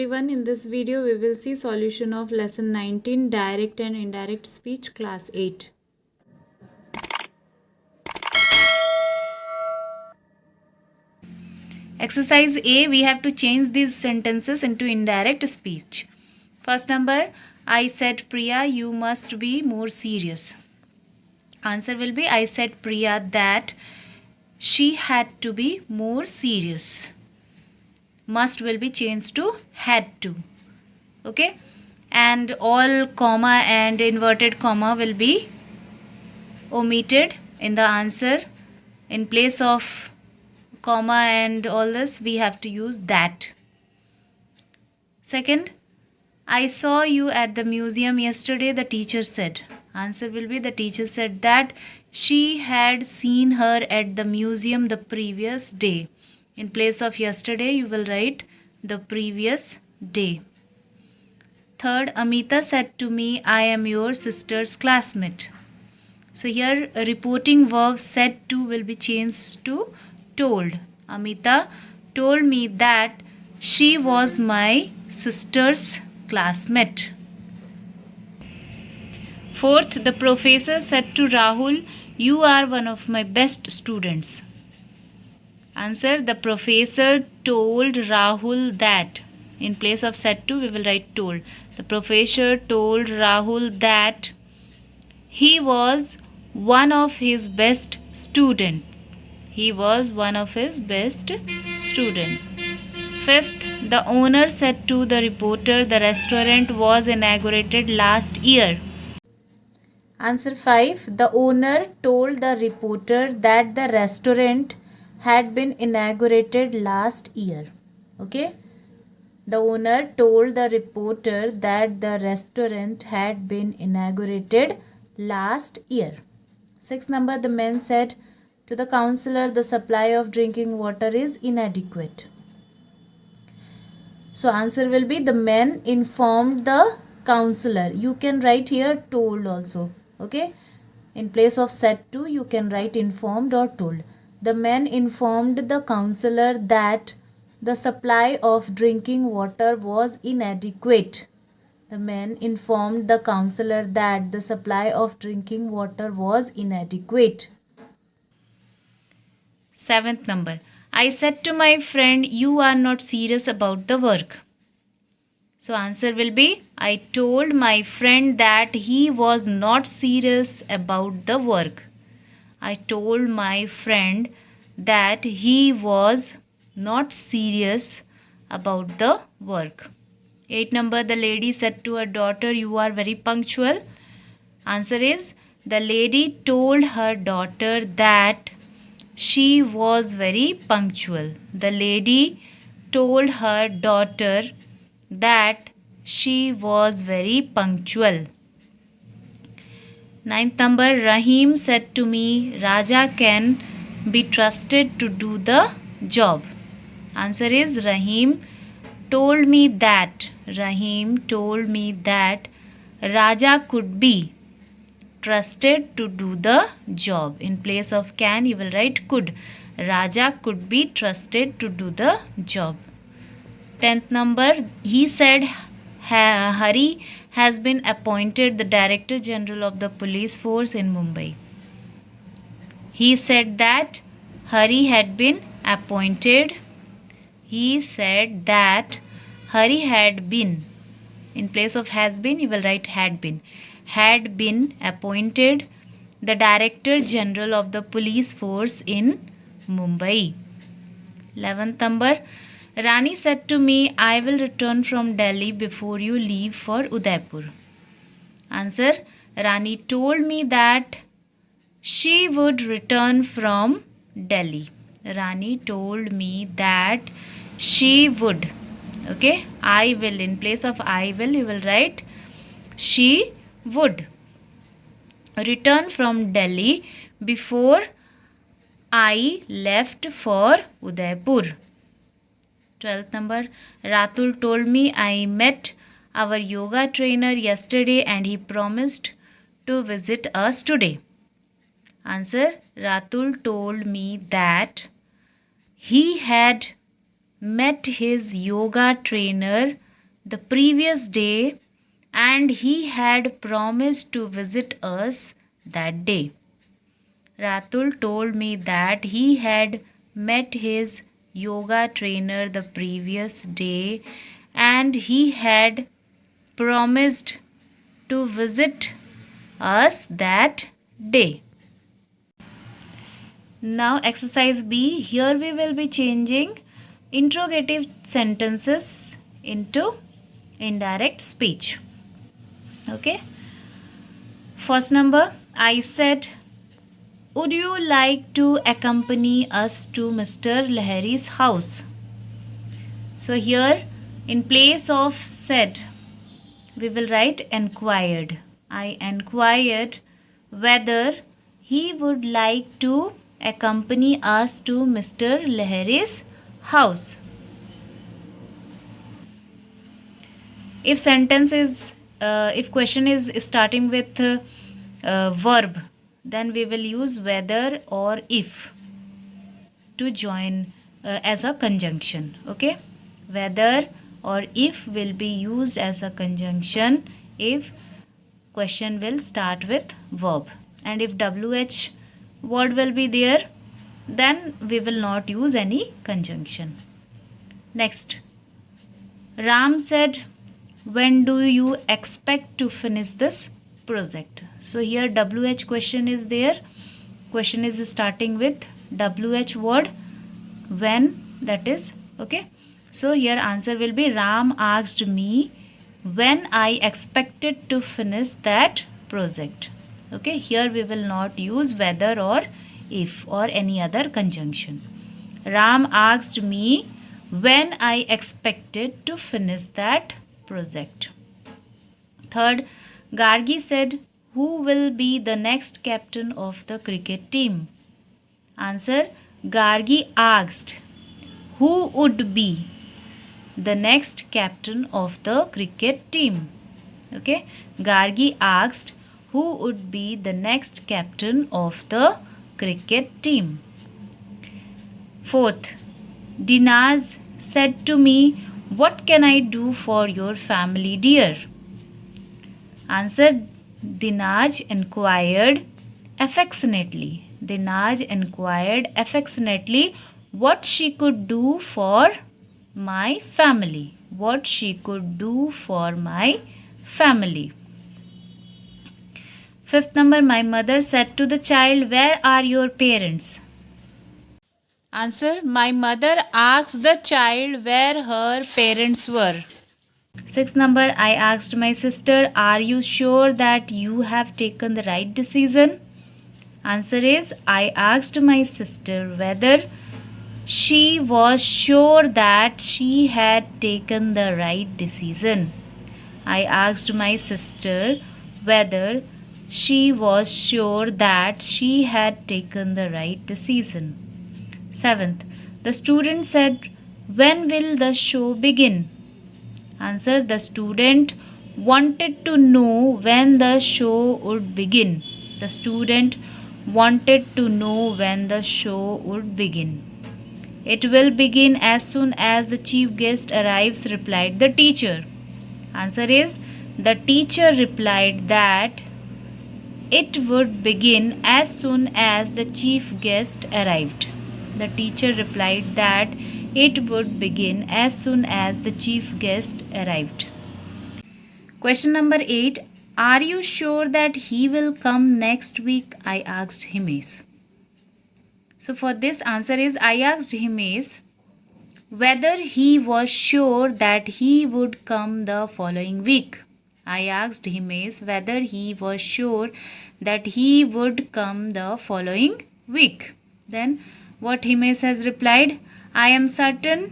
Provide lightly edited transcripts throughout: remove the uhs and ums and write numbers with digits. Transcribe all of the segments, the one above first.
everyone. In this video we will see solution of lesson 19 direct and indirect speech class 8. Exercise A, we have to change these sentences into indirect speech. First number, I said Priya you must be more serious. Answer will be I said Priya that she had to be more serious. Must will be changed to had to. Okay, and all comma and inverted comma will be omitted in the answer. In place of comma and all this we have to use that. Second, I saw you at the museum yesterday, the teacher said. Answer will be the teacher said that she had seen her at the museum the previous day. In place of yesterday you will write the previous day. Third, Amita said to me, I am your sister's classmate. So here a reporting verb said to will be changed to told. Amita told me that she was my sister's classmate. Fourth, the professor said to Rahul, you are one of my best students. Answer, the professor told Rahul that. In place of said to we will write told. The professor told Rahul that he was one of his best student. He was one of his best student. Fifth, the owner said to the reporter the restaurant was inaugurated last year. Answer 5, the owner told the reporter that the restaurant had been inaugurated last year. Okay, the owner told the reporter that the restaurant had been inaugurated last year. Sixth number, the man said to the counselor the supply of drinking water is inadequate. So answer will be the man informed the counselor. You can write here told also. Okay, in place of said to you can write informed or told. The man informed the counselor that the supply of drinking water was inadequate. The man informed the counselor that the supply of drinking water was inadequate. Seventh number, I said to my friend, you are not serious about the work. So answer will be, I told my friend that he was not serious about the work. I told my friend that he was not serious about the work. 8 number, the lady said to her daughter, you are very punctual. Answer is, the lady told her daughter that she was very punctual. The lady told her daughter that she was very punctual. 9th number, Rahim said to me, Raja can be trusted to do the job. Answer is, Rahim told me that. Rahim told me that Raja could be trusted to do the job. In place of can you will write could. Raja could be trusted to do the job. 10th number, he said Hari has been appointed the Director General of the Police Force in Mumbai. He said that Hari had been appointed. He said that Hari had been. In place of has been, you will write had been. Had been appointed the Director General of the Police Force in Mumbai. 11th number, Rani said to me, I will return from Delhi before you leave for Udaipur. Answer, Rani told me that she would return from Delhi. Rani told me that she would. Okay, I will. In place of I will, you will write she would return from Delhi before I left for Udaipur. 12th number, Ratul told me I met our yoga trainer yesterday and he promised to visit us today. Answer, Ratul told me that he had met his yoga trainer the previous day and he had promised to visit us that day. Ratul told me that he had met his yoga trainer the previous day and he had promised to visit us that day. Now exercise B. Here we will be changing interrogative sentences into indirect speech. Okay. First number, I said, would you like to accompany us to Mr. Lahiri's house? So here in place of said, we will write enquired. I enquired whether he would like to accompany us to Mr. Lahiri's house. If question is starting with verb, then we will use whether or if to join as a conjunction. Okay, whether or if will be used as a conjunction if question will start with verb, and if WH word will be there, then we will not use any conjunction. Next, Ram said, when do you expect to finish this project? So here WH question is there. Question is starting with WH word, when, that is. Okay. So here answer will be Ram asked me when I expected to finish that project. Okay. Here we will not use whether or if or any other conjunction. Ram asked me when I expected to finish that project. Third, Gargi said, who will be the next captain of the cricket team? Answer, Gargi asked who would be the next captain of the cricket team. Okay, Gargi asked who would be the next captain of the cricket team. Fourth, Dinaz said to me, what can I do for your family, dear? Answer, Dinaj inquired affectionately. Dinaj inquired affectionately what she could do for my family. What she could do for my family. Fifth number, my mother said to the child, where are your parents? Answer, my mother asked the child where her parents were. Sixth number, I asked my sister, are you sure that you have taken the right decision? Answer is, I asked my sister whether she was sure that she had taken the right decision. I asked my sister whether she was sure that she had taken the right decision. Seventh, the student said, when will the show begin? Answer, the student wanted to know when the show would begin. The student wanted to know when the show would begin. It will begin as soon as the chief guest arrives, replied the teacher. Answer is, the teacher replied that it would begin as soon as the chief guest arrived. The teacher replied that it would begin as soon as the chief guest arrived. Question number 8. Are you sure that he will come next week? I asked Himesh. So for this answer is, I asked Himesh whether he was sure that he would come the following week. I asked Himesh whether he was sure that he would come the following week. Then what Himesh has replied, I am certain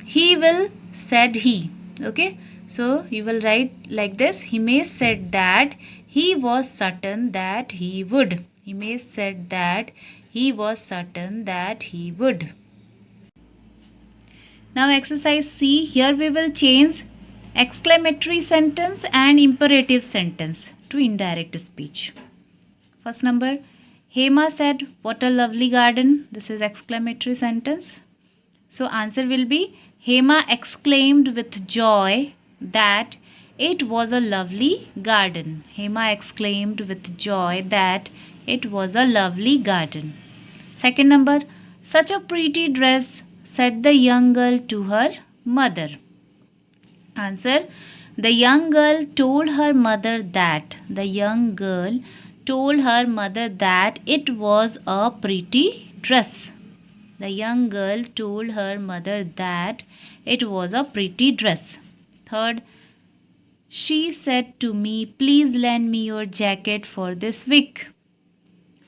he will, said he. Okay, so you will write like this. Himesh said that he was certain that he would. Himesh said that he was certain that he would. Now exercise C. Here we will change exclamatory sentence and imperative sentence to indirect speech. First number, Hema said, what a lovely garden. This is exclamatory sentence. So answer will be, Hema exclaimed with joy that it was a lovely garden. Hema exclaimed with joy that it was a lovely garden. Second number, such a pretty dress, said the young girl to her mother. Answer, the young girl told her mother that. The young girl told her mother that it was a pretty dress. The young girl told her mother that it was a pretty dress. Third, she said to me, please lend me your jacket for this week.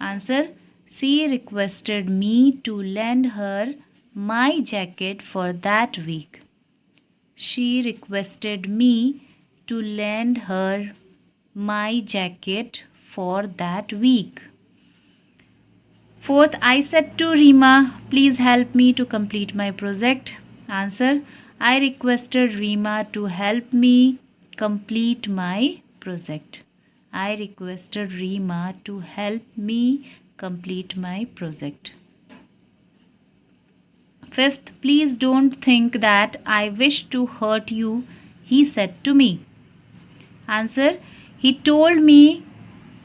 Answer, she requested me to lend her my jacket for that week. She requested me to lend her my jacket for that week. Fourth, I said to Rima, please help me to complete my project. Answer, I requested Rima to help me complete my project. I requested Rima to help me complete my project. Fifth, please don't think that I wish to hurt you, he said to me. Answer, he told me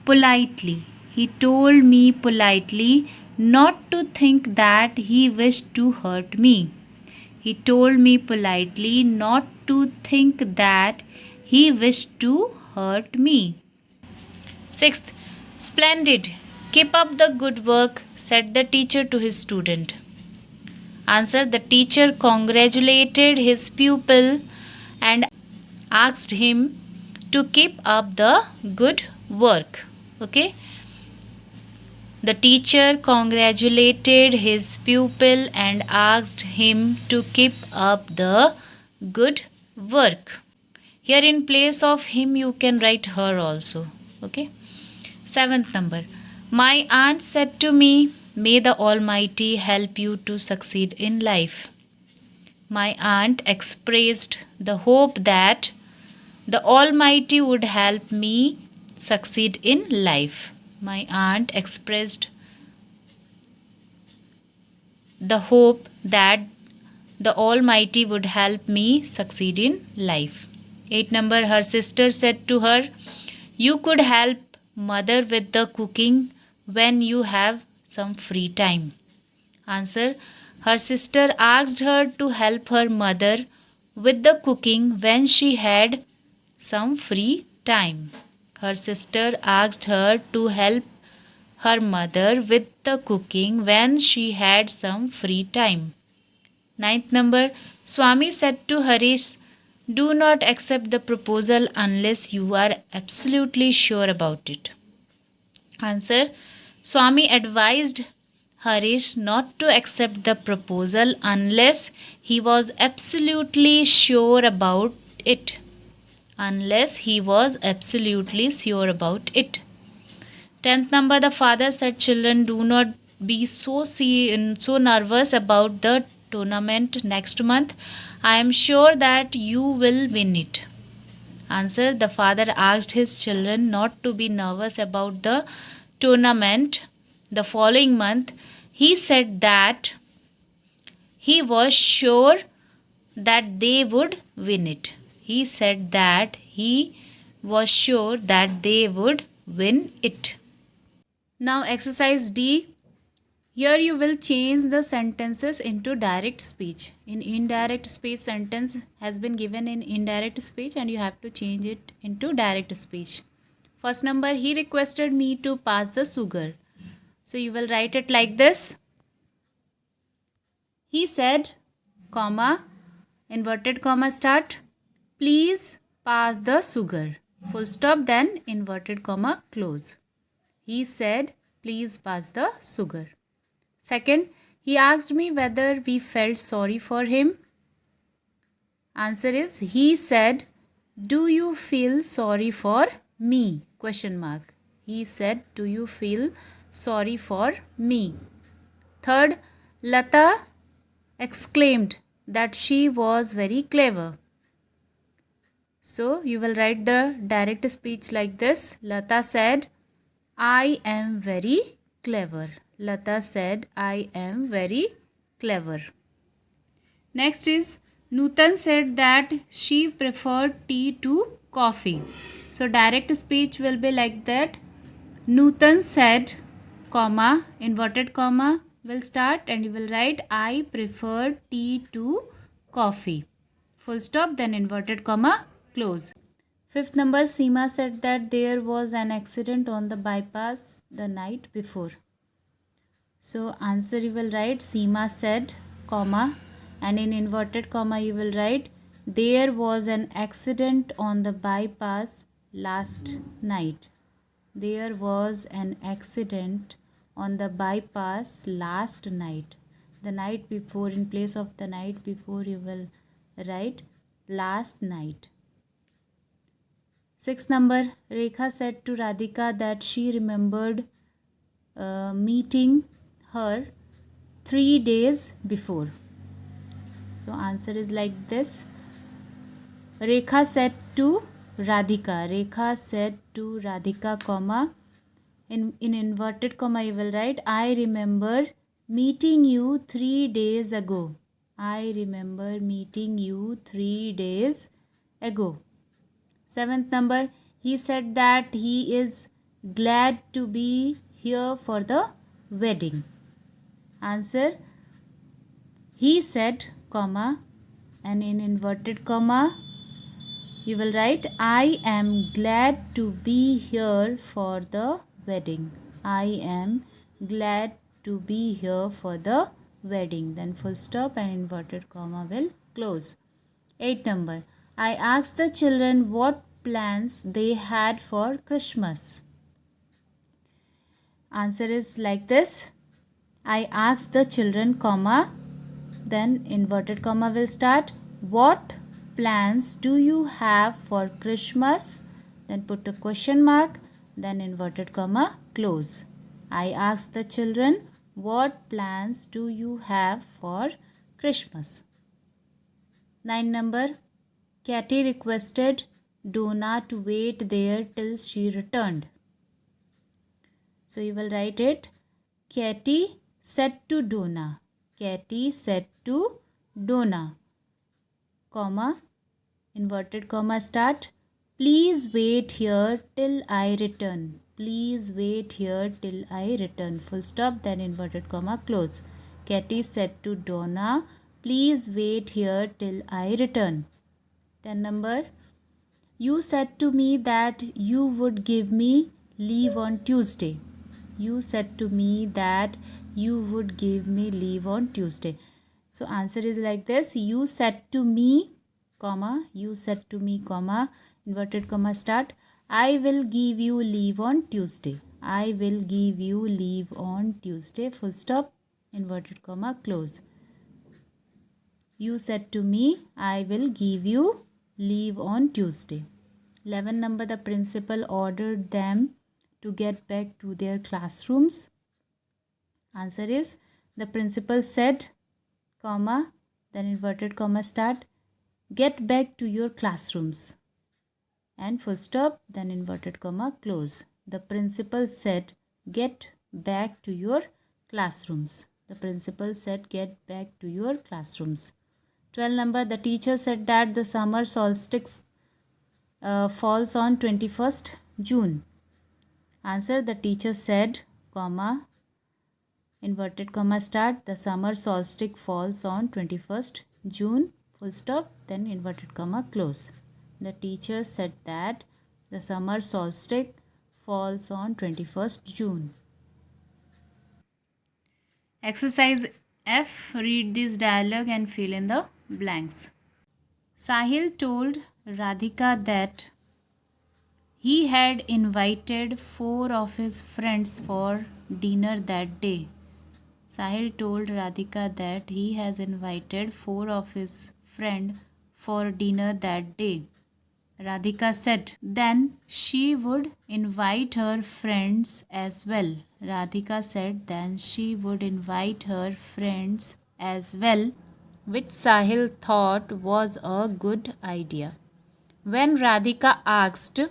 politely. He told me politely not to think that he wished to hurt me. He told me politely not to think that he wished to hurt me. Sixth, splendid. Keep up the good work, said the teacher to his student. Answer, the teacher congratulated his pupil and asked him to keep up the good work. Okay. The teacher congratulated his pupil and asked him to keep up the good work. Here in place of him you can write her also. Okay. Seventh number. My aunt said to me, may the Almighty help you to succeed in life. My aunt expressed the hope that the Almighty would help me succeed in life. My aunt expressed the hope that the Almighty would help me succeed in life. 8 number, her sister said to her, you could help mother with the cooking when you have some free time. Answer, her sister asked her to help her mother with the cooking when she had some free time. Her sister asked her to help her mother with the cooking when she had some free time. 9th number, Swami said to Harish, do not accept the proposal unless you are absolutely sure about it. Answer, Swami advised Harish not to accept the proposal unless he was absolutely sure about it. Unless he was absolutely sure about it. 10th number, the father said, children, do not be so nervous about the tournament next month. I am sure that you will win it. Answer, the father asked his children not to be nervous about the tournament the following month. He said that he was sure that they would win it. He said that he was sure that they would win it. Now exercise D. Here you will change the sentences into direct speech. In indirect speech, sentence has been given in indirect speech and you have to change it into direct speech. First number, he requested me to pass the sugar. So you will write it like this. He said, comma, inverted comma start, please pass the sugar. Full stop, then inverted comma close. He said, please pass the sugar. Second, he asked me whether we felt sorry for him. Answer is, he said, do you feel sorry for me? Question mark. He said, do you feel sorry for me? Third, Lata exclaimed that she was very clever. So you will write the direct speech like this. Lata said, I am very clever. Lata said, I am very clever. Next is Nutan said that she preferred tea to coffee. So direct speech will be like that. Nutan said, comma, inverted comma will start and you will write I prefer tea to coffee. Full stop, then inverted comma, close. Fifth number, Seema said that there was an accident on the bypass the night before. So answer you will write Seema said, comma, and in inverted comma you will write there was an accident on the bypass last night. There was an accident on the bypass last night. The night before, in place of the night before you will write last night. Sixth number, Rekha said to Radhika that she remembered meeting her 3 days before. So answer is like this. Rekha said to Radhika, comma, in inverted comma you will write I remember meeting you 3 days ago. I remember meeting you 3 days ago. Seventh number, he said that he is glad to be here for the wedding. Answer, he said, comma, and in inverted comma you will write I am glad to be here for the wedding. I am glad to be here for the wedding. Then full stop and inverted comma will close. 8 number, I asked the children what plans they had for Christmas. Answer is like this. I asked the children, comma, then inverted comma will start. What plans do you have for Christmas? Then put a question mark, then inverted comma, close. I asked the children, what plans do you have for Christmas? 9 number, Katie requested Donna to wait there till she returned. So you will write it. Katie said to Donna. Katie said to Donna, comma, inverted comma start. Please wait here till I return. Please wait here till I return. Full stop, then inverted comma, close. Katie said to Donna, please wait here till I return. 10 number, you said to me that you would give me leave on Tuesday. You said to me that you would give me leave on Tuesday. So answer is like this. You said to me, comma, you said to me, comma, inverted comma start. I will give you leave on Tuesday. I will give you leave on Tuesday. Full stop, inverted comma, close. You said to me, I will give you leave on Tuesday. 11 number, the principal ordered them to get back to their classrooms. Answer is, the principal said, comma, then inverted comma start, get back to your classrooms. And full stop, then inverted comma, close. The principal said, get back to your classrooms. The principal said, get back to your classrooms. 12 number, the teacher said that the summer solstice falls on 21st June. Answer, the teacher said, comma, inverted comma start, the summer solstice falls on 21st June, full stop, then inverted comma, close. The teacher said that the summer solstice falls on 21st June. Exercise F, read this dialogue and fill in the blanks. Sahil told Radhika that he had invited 4 of his friends for dinner that day. Sahil told Radhika that he has invited 4 of his friends for dinner that day. Radhika said, then she would invite her friends as well. Radhika said, then she would invite her friends as well, which Sahil thought was a good idea. When Radhika asked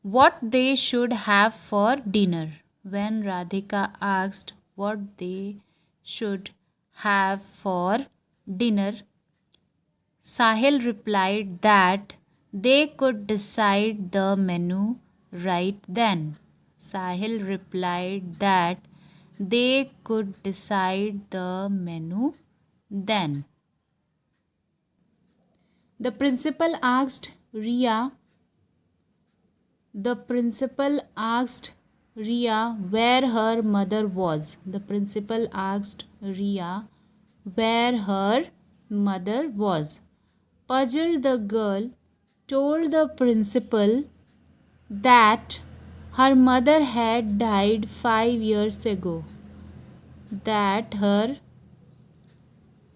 what they should have for dinner, when Radhika asked what they should have for dinner? Sahil replied that they could decide the menu right then. Sahil replied that they could decide the menu then. The principal asked Ria where her mother was. The principal asked Ria where her mother was. Puzzled, the girl told the principal that her mother had died 5 years ago. That her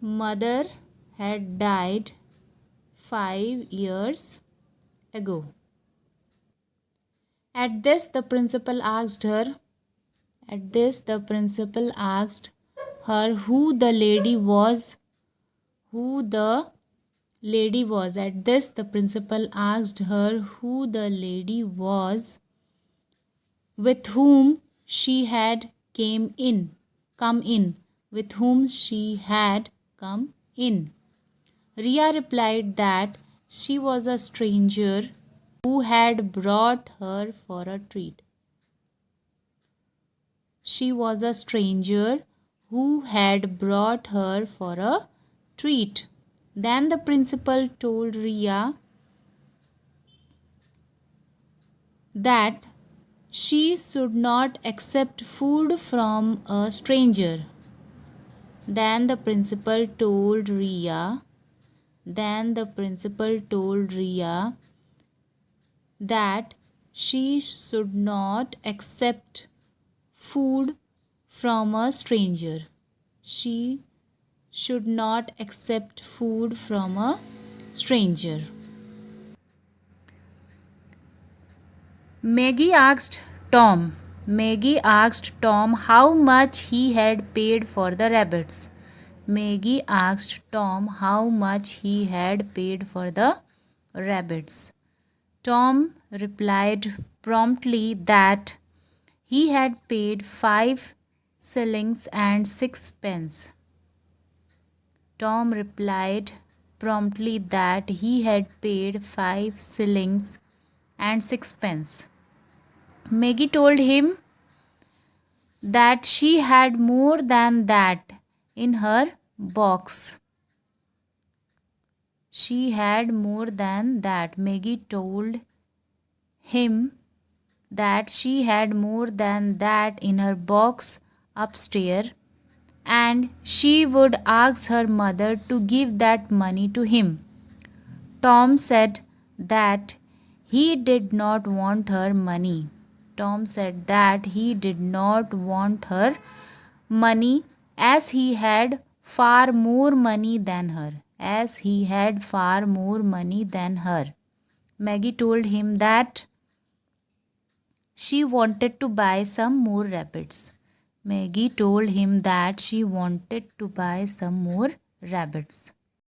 mother had died 5 years ago. At this, the principal asked her who the lady was. At this, the principal asked her who the lady was with whom she had come in. Ria replied that she was a stranger who had brought her for a treat. Then the principal told Ria that she should not accept food from a stranger. Then the principal told Ria that she should not accept food from a stranger. Maggie asked Tom how much he had paid for the rabbits. Tom replied promptly that he had paid 5 shillings and 6 pence. Maggie told him that she had more than that in her box. Maggie told him that she had more than that in her box upstairs, and she would ask her mother to give that money to him. Tom said that he did not want her money. As he had far more money than her. Maggie told him that she wanted to buy some more rabbits.